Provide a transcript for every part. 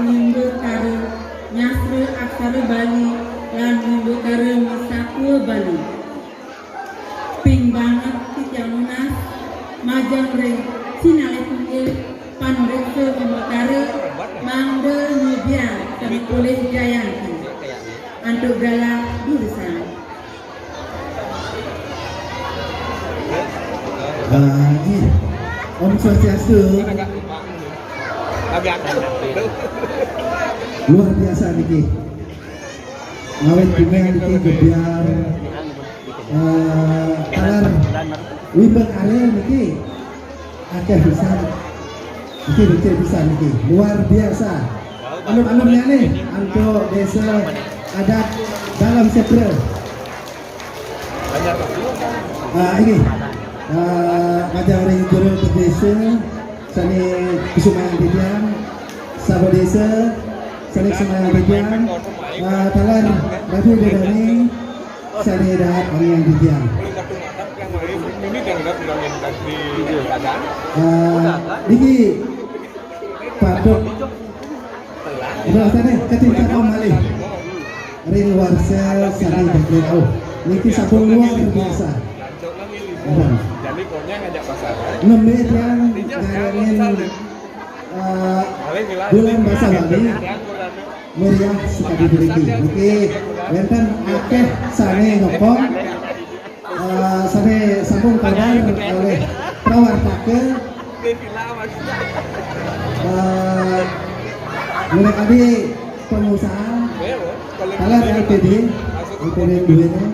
Minggu Kare Nyasre Aksara Bali lan Minggu Kare Misakul Bali ping banget tijamunas majang re sinale tunggil pandekse Minggu Kare mangde nyubia kami boleh jayanti antuk gala durusan Om Swastiastu. Luar biasa niki. Ngawet juga niki gebiar kalar wimbang area niki akeh bisa. Niki bisa niki. Luar biasa. Alum-alumnya nih untuk desa adat dalam Sepre. Ini Majang Ring Juru Desa Sani Kusumayang Bidian Sabo Desa Sani Kusumayang Bidian Talan Rafi Dedani Sani Dahat Orang Bidian Niki Patok Ini ketika kembali Ring Warsel Sani Deklinau Niki sabun luar biasa jadi pokoknya ngajak pasaran. Nemit yang ngayangin bulan bahasa Bali meriah sekali beriki. Oke, wonten akeh sane ngopong, sane sambung kabar oleh prawartake. Mulai tadi pengusaha, kalian LPD duitnya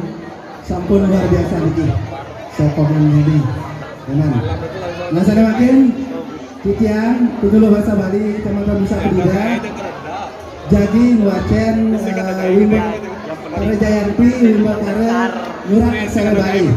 sampun luar biasa niki. Sokongan ini, teman. Nah, saya makin titian, dulu bahasa Bali, teman-teman bisa tidak. Jadi nuacen Wimba Kare Jayanti, Wimba Kare Murah Aksara Bali.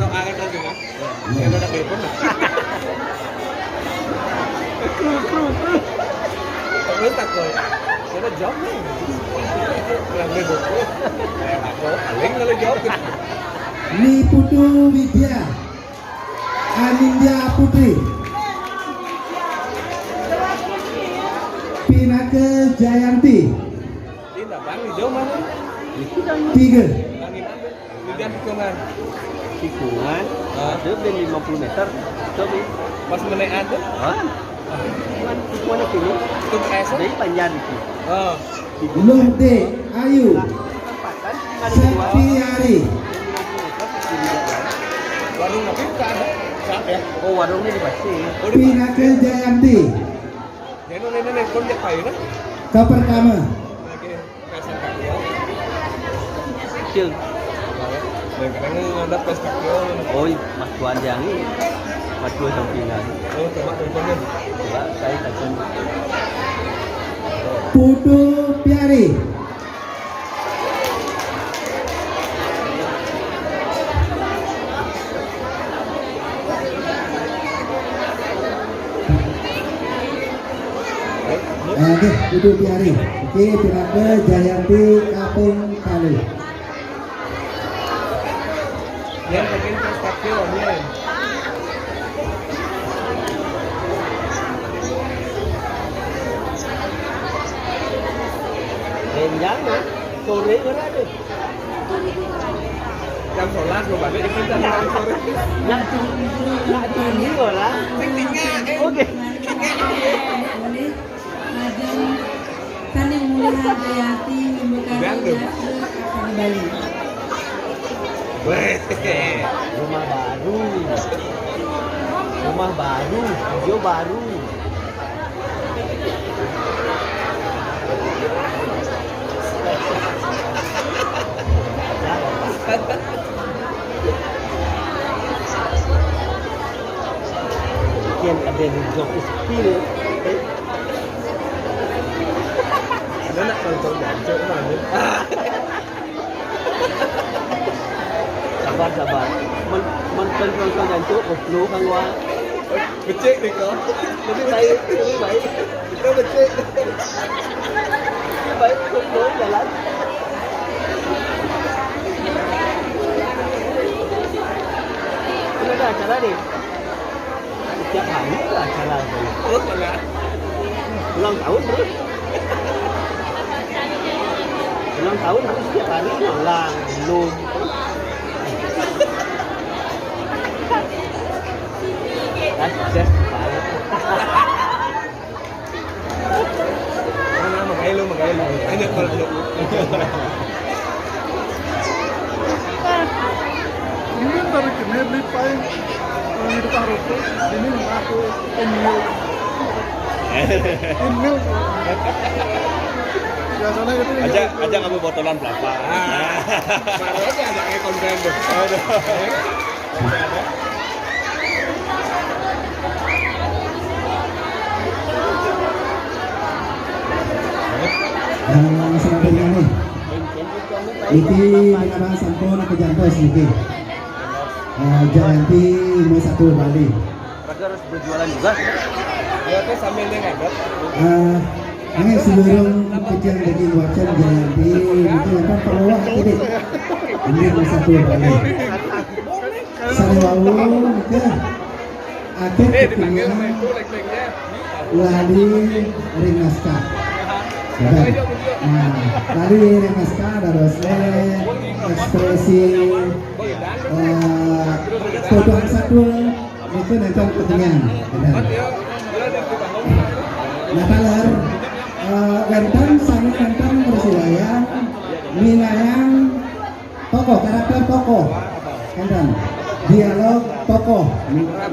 Ni Putu Widya Anindya Putri Pinake Jayanti 3 tikungan trước bên 50 meter trước đi pas menekan tuh tikungan itu tuh esok dari panjang itu Nurde Ayu Septiari warung tapi tak ada saat ya oh warungnya di Basi Pinake Jayanti jadi nenek konjak kayu kan ke pertama lagi pesan kakio kecil dan kadang ada pes kakio oh Mas Tuan Jangi Mas Tuan sampingan oh coba teleponnya coba saya telepon Putu Piari Oke, Putu Piari. Oke, Pinake Jayanti Kapung Kali. yang penting pes kakio nih Jangan sore kan ada jam sholat lo balik itu jam sore nak tinggi lah oke Saling Mulia Jayanti Mimbu Kare Nyasre Aksara Bali rumah baru hijau baru Kian ada di jok spill ada nak nonton jancok mana sabar men nonton jancuk lu kang wa becek nih kau lebih baik kita becek baik lu jalan ini ada acara nih setiap hari ada acara terus enggak Ulang tahun terus. Ulang tahun terus setiap hari ulang belum. Jas. Mana magailu. Ano pala ano? Ini dari kene beli paling itu taruh ini aku email biasanya gitu Aja kamu botolan berapa? Baru aja ada konten tuh. Yang selanjutnya nih, iki menabang sampun kejantos niki. Jayanti mau 1 Bali. Raga harus berjualan juga. Ya teh sambil ngadap. Ini sebelum kejang daging wacan Jayanti itu kan peluang ini. Ini mau 1 Bali. Sarewau nika akhir Dipanggil ketinggalan itu lek-leknya. lali ring naskah. Nah, lali ring naskah darosnya ekspresi foto satu itu nonton ketinggian. Nah, kalar Wentan sama Wentan Persibaya Minayang tokoh karakter tokoh Wentan dialog tokoh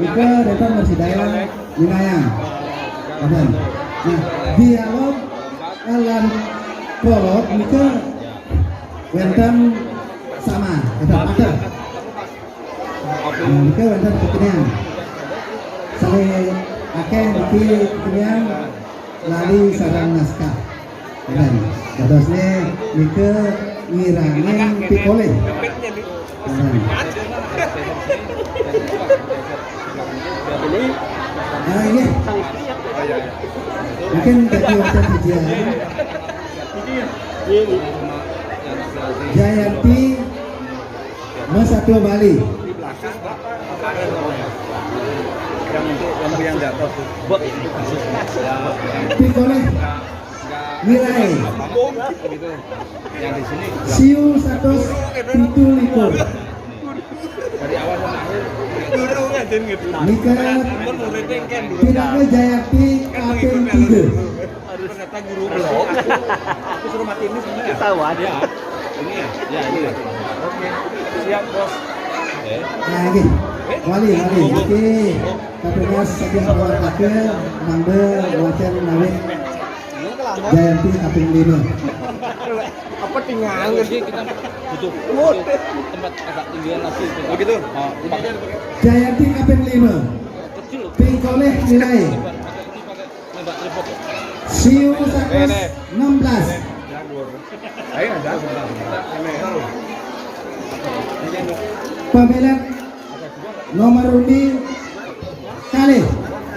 Mika Wentan Persibaya Minayang Wentan. Nah, dialog alam prolog Mika Wentan sama Wentan ada. Mika Wentan ketinggian sampai akeh di ketinggian lali sarang naskah dan terusnya Mika ngirangin pikole nah ini mungkin jadi wajan ujian Jayanti mau 1 Bali yang jatuh tuh. pikole nilai Gitu. Yang di sini siu 107 dari awal sampai akhir dulu ngajin gitu. Mika Kan mau rating kan dulu. tidaknya Jayanti kapten 3 Ternyata guru blog. Aku suruh matiin ini sebenarnya. Ketahuan ya. Ini ya? Ya ini ya. Oke. Siap, Bos. nah ini wali oke kapten sekian awal kakek mangga wacan nawin Jayanti kapten 5 Apa tinggal lagi kita butuh mood tempat agak tinggian lagi. Oh gitu. Oh, ini aja pakai Jayanti kapten 5 kecil. Pingkoleh nilai Nembak tripod. siu 116 Ayo ada. pemilik nomor undi kali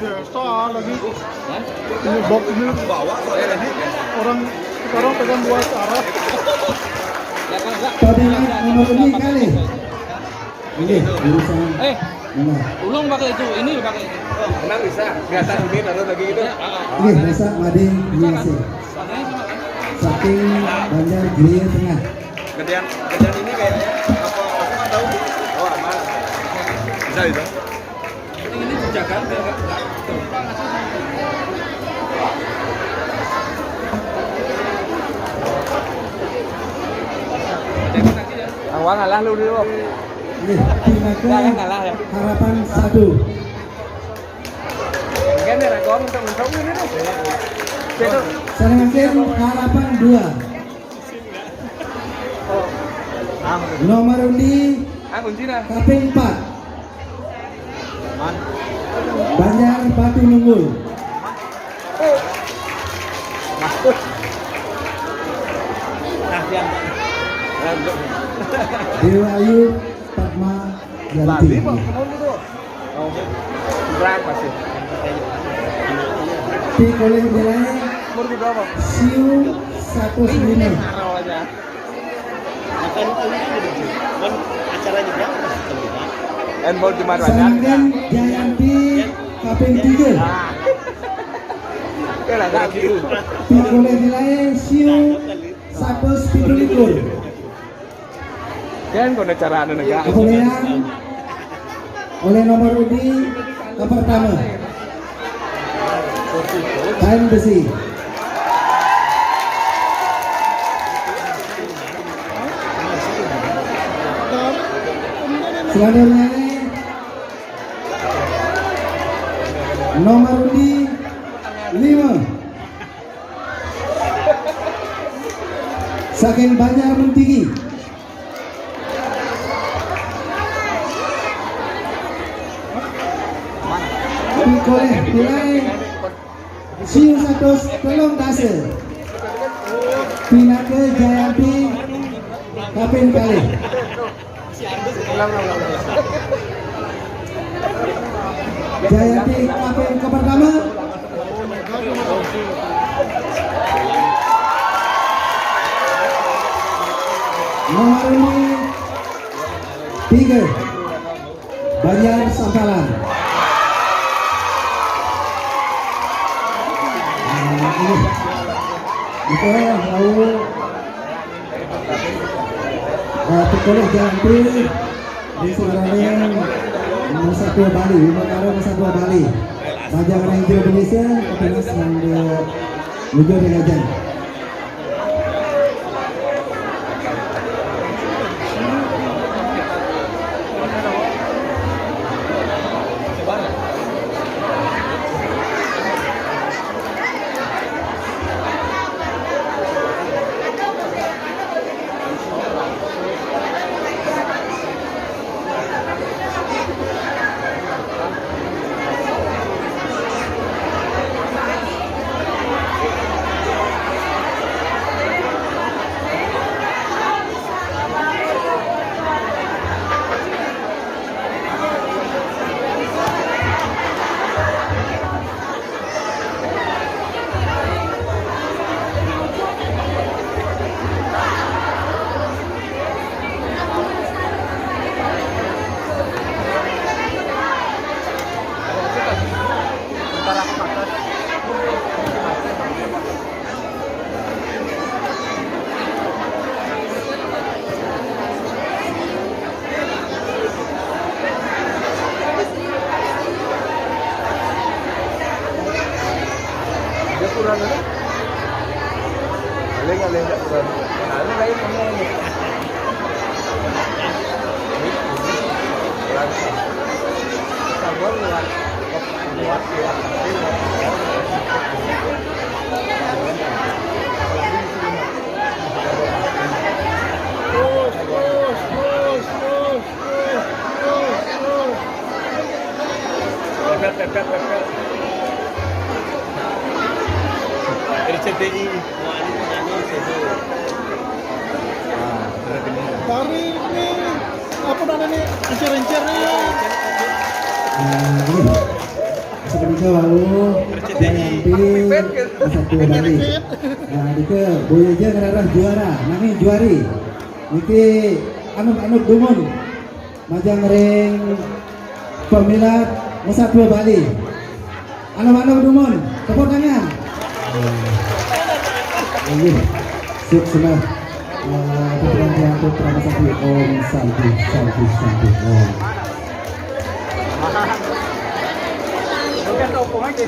biasa lagi ini box ini Bawa soalnya nanti. orang sekarang pegang buat Arab pemilik nomor undi kali ini urusan nomor Ulung pakai itu, ini pakai. Emang bisa? Kelihatan ini taruh lagi gitu. ini biasa mading biasa saking Banjar Jaya Tengah Gedean ini kayaknya apa aku nggak tahu. Oh aman. Bisa itu. Ini dijaga biar nggak tumpang aja. Awang ngalah lu dulu. ini Tinaga harapan 1 Kan ya rekor untuk ini tuh. Serangan harapan 2 nomor undi Ah kunci nah. kapten 4 Banjar Batu Nunggul Dewa Ayu Fatma Yanti Kamu gitu. Oh. Berat pasti. Pikole nilai Umur berapa? siu 109 Taruh aja. Kan acara juga Handball cuma banyak. Serangan Jayanti kapten 3 lah tak kira. Oleh nilai siu 117. Kan kau ada cara ada negara. Kemudian oleh nomor undi yang pertama kain besi. Selanjutnya nomor undi 5 Saking Banjar Mentigi. Dikoleh nilai siu 100 tolong dasa. Pinaka Jayanti kapin kali. Jayanti kapin ke pertama. Nomor ini 3 Banjar Sampalan. Itu lalu Pekoleh Jayanti di sebenarnya Nusa Dua Bali, Bintaro Nusa Dua Bali. Bajang Ranger Indonesia Kepenas yang menuju di Gajan. RCTI. Dari ini apa namanya encer-encer nih. Sebenarnya lalu Jayanti Satu Bali. Nah, itu Boyaja ngerarah juara, nami juari. Niki anuk dumun. Majang ring pemilat Nusa Dua Bali. Anuk dumun, tepuk tangan. Ini sip semua. Putra Putra Masaki Om Santi Om. Bukan opong aja.